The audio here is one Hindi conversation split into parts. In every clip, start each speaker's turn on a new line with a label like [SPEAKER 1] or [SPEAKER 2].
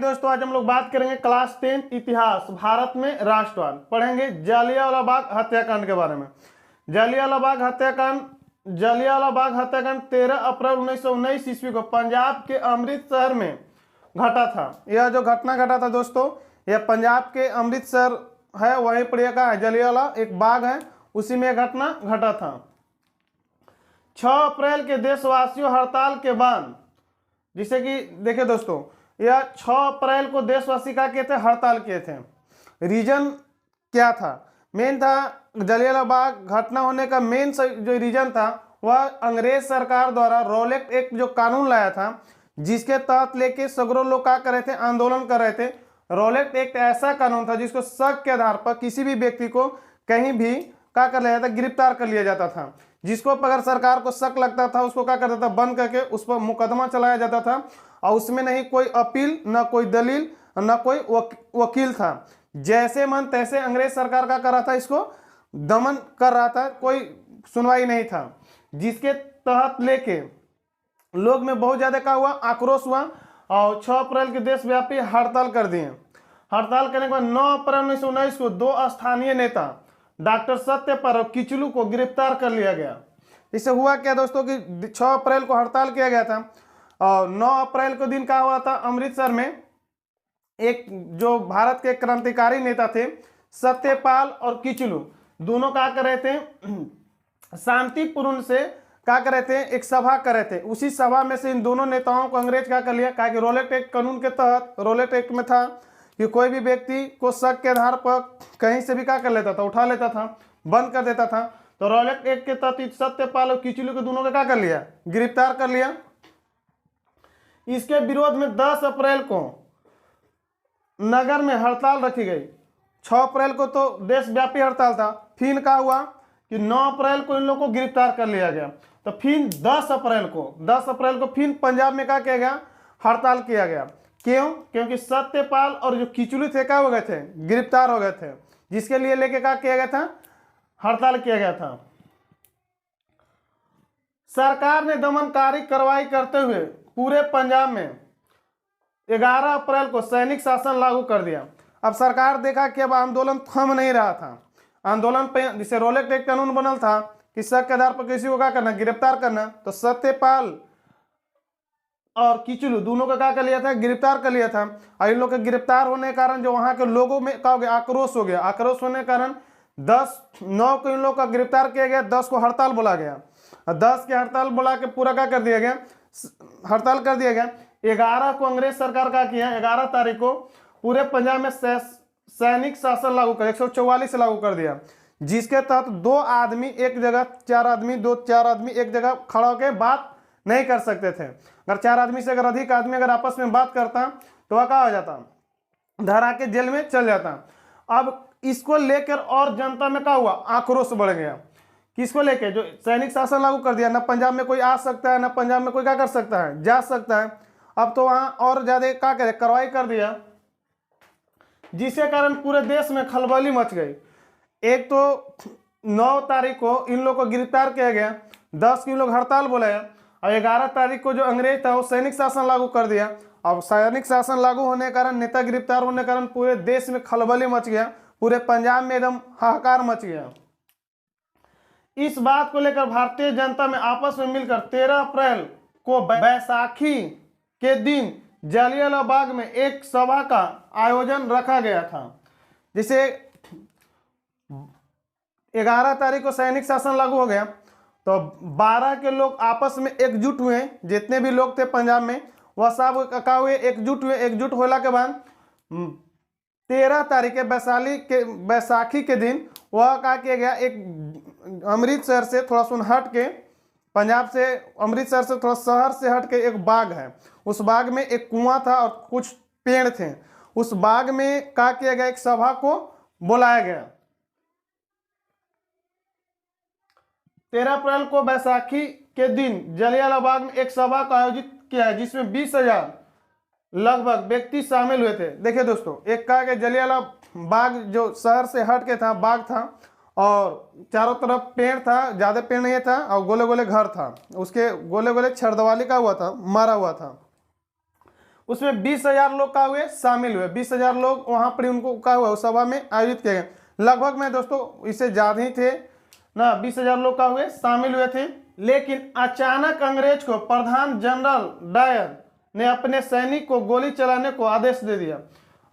[SPEAKER 1] दोस्तों, आज हम लोग बात करेंगे क्लास 10 इतिहास भारत में राष्ट्रवाद। पढ़ेंगे जालियांवाला बाग हत्याकांड के बारे में। जालियांवाला बाग हत्याकांड 13 अप्रैल 1919 ईस्वी को पंजाब के अमृतसर में घटा था। यह जो घटना घटा था दोस्तों, यह पंजाब के अमृतसर है, वहीं पर यह कहाँ है, जालियांवाला एक बाग है, उसी में यह घटना घटा था। 6 अप्रैल के देशवासियों हड़ताल के बाद, जिसे कि देखिए दोस्तों, यह 6 अप्रैल को देशवासी क्या किए थे, हड़ताल किए थे। रीजन क्या था? मेन था जालियांवाला बाग घटना होने का मेन जो रीजन था वह अंग्रेज सरकार द्वारा रॉलेट एक्ट जो कानून लाया था, जिसके तहत लेके सगरों लोग क्या कर रहे थे, आंदोलन कर रहे थे। रॉलेट एक्ट ऐसा कानून था जिसको शक के आधार पर किसी भी व्यक्ति को कहीं भी क्या कर लिया जाता, गिरफ्तार कर लिया जाता था। जिसको अगर सरकार को शक लगता था उसको क्या करता था, बंद करके उस पर मुकदमा चलाया जाता था, और उसमें नहीं कोई अपील, न कोई दलील, न कोई वकील था। जैसे मन तैसे अंग्रेज सरकार का कर रहा था, इसको दमन कर रहा था, कोई सुनवाई नहीं था। जिसके तहत लेके लोग में बहुत ज्यादा क्या हुआ, आक्रोश हुआ, और 6 अप्रैल के देशव्यापी हड़ताल कर दिए। हड़ताल करने के बाद 9 अप्रैल 1919 को 2 स्थानीय नेता डॉक्टर सत्यपाल और किचलू को गिरफ्तार कर लिया गया। इससे हुआ क्या दोस्तों कि 6 अप्रैल को हड़ताल किया गया था, और 9 अप्रैल को दिन क्या हुआ था, अमृतसर में एक जो भारत के क्रांतिकारी नेता थे सत्यपाल और किचलू, दोनों क्या कर रहे थे, शांतिपूर्ण से क्या कर रहे थे, एक सभा कर रहे थे। उसी सभा में से इन दोनों नेताओं को अंग्रेज क्या कर लिया, कहा कि रॉलेट एक्ट कानून के तहत, रॉलेट एक्ट में था कि कोई भी व्यक्ति को शक के आधार पर कहीं से भी क्या कर लेता था, उठा लेता था, बंद कर देता था। तो रॉलेट एक्ट के तहत सत्यपाल और किचलू के दोनों को क्या कर लिया, गिरफ्तार कर लिया। इसके विरोध में 10 अप्रैल को नगर में हड़ताल रखी गई। 6 अप्रैल को तो देशव्यापी हड़ताल था, फिर क्या हुआ कि 9 अप्रैल को इन लोगों को गिरफ्तार कर लिया गया। तो फिर 10 अप्रैल को फिर पंजाब में क्या किया गया, हड़ताल किया गया। क्यों? क्योंकि सत्यपाल और जो किचलू थे क्या हो गए थे, गिरफ्तार हो गए थे, जिसके लिए लेके क्या किया गया था, हड़ताल किया गया था। सरकार ने दमनकारी कार्रवाई करते हुए पूरे पंजाब में 11 अप्रैल को सैनिक शासन लागू कर दिया। अब सरकार देखा कि अब आंदोलन थम नहीं रहा था, आंदोलन पे जिसे रॉलेट एक्ट कानून बनल था कि शक के आधार पर किसी को क्या करना, गिरफ्तार करना। तो सत्यपाल और किचलू दोनों का क्या कर लिया था, गिरफ्तार कर लिया था। और इन लोग के गिरफ्तार होने के कारण जो वहां के लोगों में क्या हो गया, आक्रोश हो गया। आक्रोश होने के कारण 9 को इन लोग का गिरफ्तार किया गया, 10 को हड़ताल बोला गया। 10 के हड़ताल बोला के पूरा क्या कर दिया गया, हड़ताल कर दिया गया। 11 को अंग्रेज सरकार का किया, 11 तारीख को पूरे पंजाब में सैनिक शासन लागू कर 144 लागू कर दिया, जिसके तहत 2 आदमी एक जगह, 4 आदमी एक जगह खड़ा होकर बात नहीं कर सकते थे। अगर 4 आदमी से अगर अधिक आदमी अगर आपस में बात करता तो वह क्या हो जाता, धरा के जेल में चल जाता। अब इसको लेकर और जनता में क्या हुआ, आक्रोश बढ़ गया। किसको लेके, जो सैनिक शासन लागू कर दिया, ना पंजाब में कोई आ सकता है, ना पंजाब में कोई क्या कर सकता है, जा सकता है। अब तो वहां और ज्यादा क्या करे, कार्रवाई कर दिया, जिसके कारण पूरे देश में खलबली मच गई। एक तो 9 तारीख को इन लोगों को गिरफ्तार किया गया, 10 की लोग हड़ताल बोले, और 11 तारीख को जो अंग्रेज था वो सैनिक शासन लागू कर दिया। अब सैनिक शासन लागू होने के कारण, नेता गिरफ्तार होने के कारण पूरे देश में खलबली मच गया, पूरे पंजाब में एकदम हाहाकार मच गया। इस बात को लेकर भारतीय जनता में आपस में मिलकर 13 अप्रैल को बैसाखी के दिन जालियांवाला बाग में एक सभा का आयोजन रखा गया था। जिसे 11 तारीख को सैनिक शासन लागू हो गया, तो 12 के लोग आपस में एकजुट हुए, जितने भी लोग थे पंजाब में वह सब क्या हुए, एकजुट हुए। एकजुट होला के बाद 13 तारीख के बैसाखी के दिन वह क्या किया गया, एक अमृतसर से थोड़ा सुन हट के, पंजाब से अमृतसर से थोड़ा शहर से हट के एक बाग है, उस बाग में एक कुआं था और कुछ पेड़ थे। उस बाग में क्या किया गया, एक सभा को बुलाया गया। 13 अप्रैल को बैसाखी के दिन जालियांवाला बाग में एक सभा का आयोजित किया है, जिसमें 20,000 लगभग व्यक्ति शामिल हुए थे। देखिए दोस्तों, एक कहा कि जालियांवाला बाग जो शहर से हट के था, बाग था, और चारों तरफ पेड़ था, ज्यादा पेड़ नहीं था, और गोले गोले घर था, उसके गोले गोले छरदवाली का हुआ था, मारा हुआ था। उसमें 20,000 लोग का हुए शामिल हुए, 20,000 लोग वहां पर उनको का हुआ उस सभा में आयोजित किए गए। लगभग में दोस्तों इससे ज्यादा ही थे ना, 20,000 लोग का हुए शामिल हुए थे। लेकिन अचानक अंग्रेज को प्रधान जनरल डायर ने अपने सैनिक को गोली चलाने को आदेश दे दिया।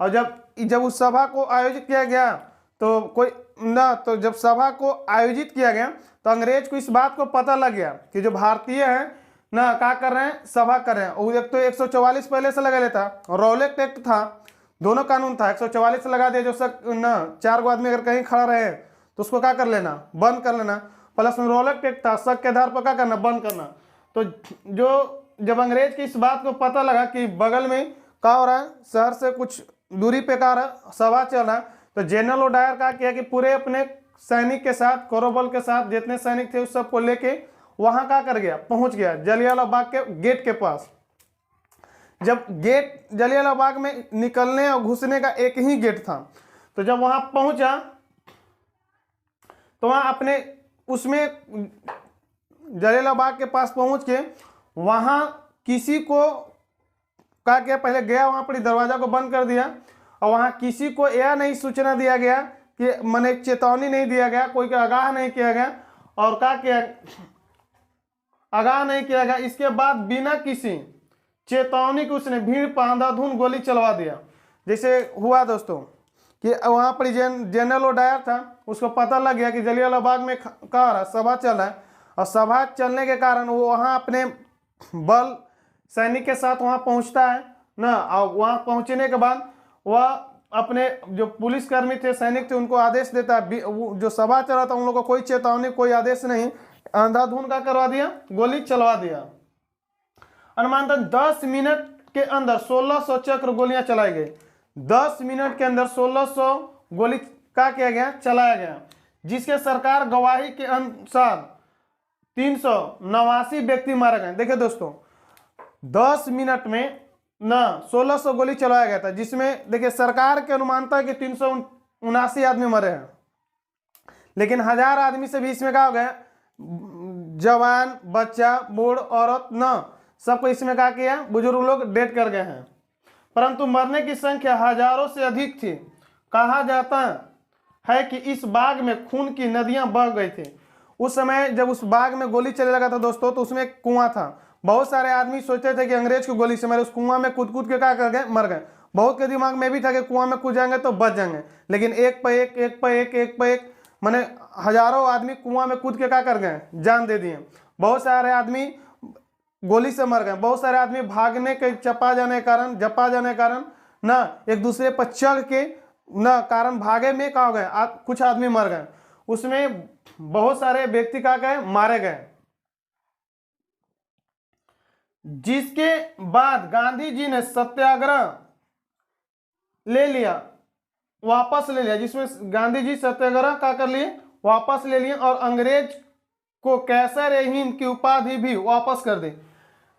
[SPEAKER 1] और जब उस सभा को आयोजित किया गया तो जब सभा को आयोजित किया गया तो अंग्रेज को इस बात को पता लग गया कि जो भारतीय हैं ना क्या कर रहे हैं, सभा कर रहे हैं। वो एक तो 144 पहले से लगा लेता, रॉलेट एक्ट था, दोनों कानून था, 144 से लगा दिया जो ना 4 गो आदमी अगर कहीं खड़ा रहे तो उसको क्या कर लेना, बंद कर लेना। प्लस में रॉलेट एक्ट था, शक के आधार पर क्या करना, बंद करना। तो जब अंग्रेज की इस बात को पता लगा कि बगल में क्या हो रहा है, शहर से कुछ दूरी पे क्या रहा सभा चल रहा है, तो जनरल डायर का किया कि पूरे अपने सैनिक के साथ, कोरोबल के साथ जितने सैनिक थे उस सबको लेके वहां क्या कर गया, पहुंच गया जलियांवाला बाग के गेट के पास। जब गेट जलियांवाला बाग में निकलने और घुसने का एक ही गेट था, तो जब वहां पहुंचा तो वहां अपने उसमें जलियांवाला बाग के पास पहुंच के वहां किसी को क्या किया, पहले गया वहां पर दरवाजा को बंद कर दिया और वहां किसी को यह नहीं सूचना दिया गया कि मैंने चेतावनी नहीं दिया गया, कोई का आगाह नहीं किया गया और क्या किया, आगाह नहीं किया गया। इसके बाद बिना किसी चेतावनी के उसने भीड़ पर अंधाधुंध गोली चलवा दिया। जैसे हुआ दोस्तों कि वहां पर जनरल डायर था, उसको पता लग गया कि जलियांवाला बाग में सभा चल रहा है और सभा चलने के कारण वो वहां अपने बल सैनिक के साथ वहां पहुंचता है ना। और वहां पहुंचने के बाद वह अपने जो पुलिसकर्मी थे, सैनिक थे, उनको आदेश देता है। जो सभा चल रहा था उन लोगों को कोई चेतावनी, कोई आदेश नहीं, अंधाधुंध का करवा दिया, गोली चलवा दिया। अनुमानतः 10 मिनट के अंदर 1600 चक्र गोलियां चलाई गई। 10 मिनट के अंदर 1600 गोली का किया गया, चलाया गया, जिसके सरकार गवाही के अनुसार 389 व्यक्ति मारे गए। देखिए दोस्तों 10 मिनट में ना 1600 गोली चलाया गया था, जिसमें देखिए सरकार के अनुमान था कि 379 आदमी मरे हैं, लेकिन 1000 आदमी से भी इसमें क्या हो गया, जवान, बच्चा, बूढ़, औरत ना सबको इसमें क्या किया, बुजुर्ग लोग डेथ कर गए हैं। परंतु मरने की संख्या हजारों से अधिक थी। कहा जाता है कि इस बाग में खून की नदियां बह गई थी। उस समय जब उस बाग में गोली चलने लगा था दोस्तों, तो उसमें एक कुआं था। बहुत सारे आदमी सोचते थे कि अंग्रेज की गोली से मरे, उस कुआं में कूद कूद के क्या कर गए, मर गए। बहुत के दिमाग में भी था कि कुआं में कूद जाएंगे तो बच जाएंगे, लेकिन एक पे एक माने हजारों आदमी कुआं में कूद के क्या कर गए, जान दे दिए। बहुत सारे आदमी गोली से मर गए, बहुत सारे आदमी भागने के जपा जाने के कारण ना एक दूसरे पर चढ़ के ना कारण भागे में क्या हो गए, कुछ आदमी मर गए। उसमें बहुत सारे व्यक्ति क्या गए, मारे गए। जिसके बाद गांधी जी ने सत्याग्रह ले लिया, वापस ले लिया, जिसमें गांधी जी सत्याग्रह क्या कर लिए, वापस ले लिए और अंग्रेज को कैसर-ए-हिंद की उपाधि भी वापस कर दी।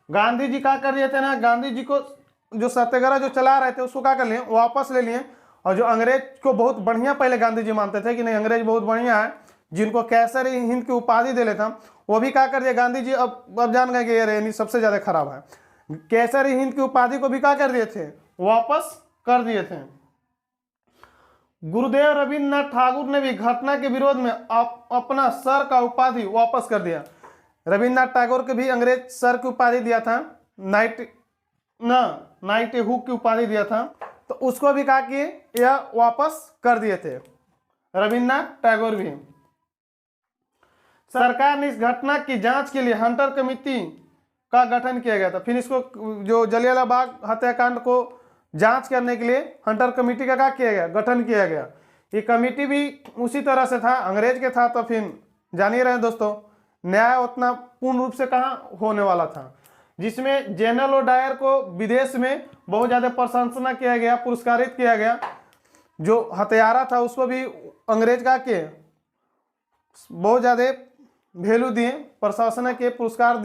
[SPEAKER 1] गांधी जी क्या कर रहे थे ना, गांधी जी को जो सत्याग्रह जो चला रहे थे उसको क्या कर लिए, वापस ले लिए। और जो अंग्रेज को बहुत बढ़िया पहले गांधी जी मानते थे कि नहीं अंग्रेज बहुत बढ़िया है, जिनको कैसर-ए-हिंद की उपाधि दे लेता, वो भी क्या कर दिया गांधी जी, अब जान गए कि ये सबसे ज्यादा खराब है। कैसर-ए-हिंद की उपाधि को भी क्या कर दिए थे, वापस कर दिए थे। गुरुदेव रविन्द्रनाथ ठाकुर ने भी घटना के विरोध में अपना सर का उपाधि वापस कर दिया। रविन्द्रनाथ टैगोर के भी अंग्रेज सर की उपाधि दिया था, नाइट हुक की उपाधि दिया था, तो उसको भी कहा कि यह वापस कर दिए थे रविन्द्रनाथ टैगोर भी। सरकार ने इस घटना की जांच के लिए हंटर कमेटी का गठन किया गया था। फिर इसको जो जलियांवाला बाग हत्याकांड को जांच करने के लिए हंटर कमेटी का क्या किया गया, गठन किया गया। ये कमेटी भी उसी तरह से था, अंग्रेज के था, तो फिर जान ही रहे दोस्तों न्याय उतना पूर्ण रूप से कहाँ होने वाला था, जिसमें जनरल डायर को विदेश में बहुत ज्यादा प्रशंसना किया गया, पुरस्कारित किया गया। जो हत्यारा था उसको भी अंग्रेज का के बहुत ज्यादा वैल्यू दिए, प्रशासन के पुरस्कार दिए।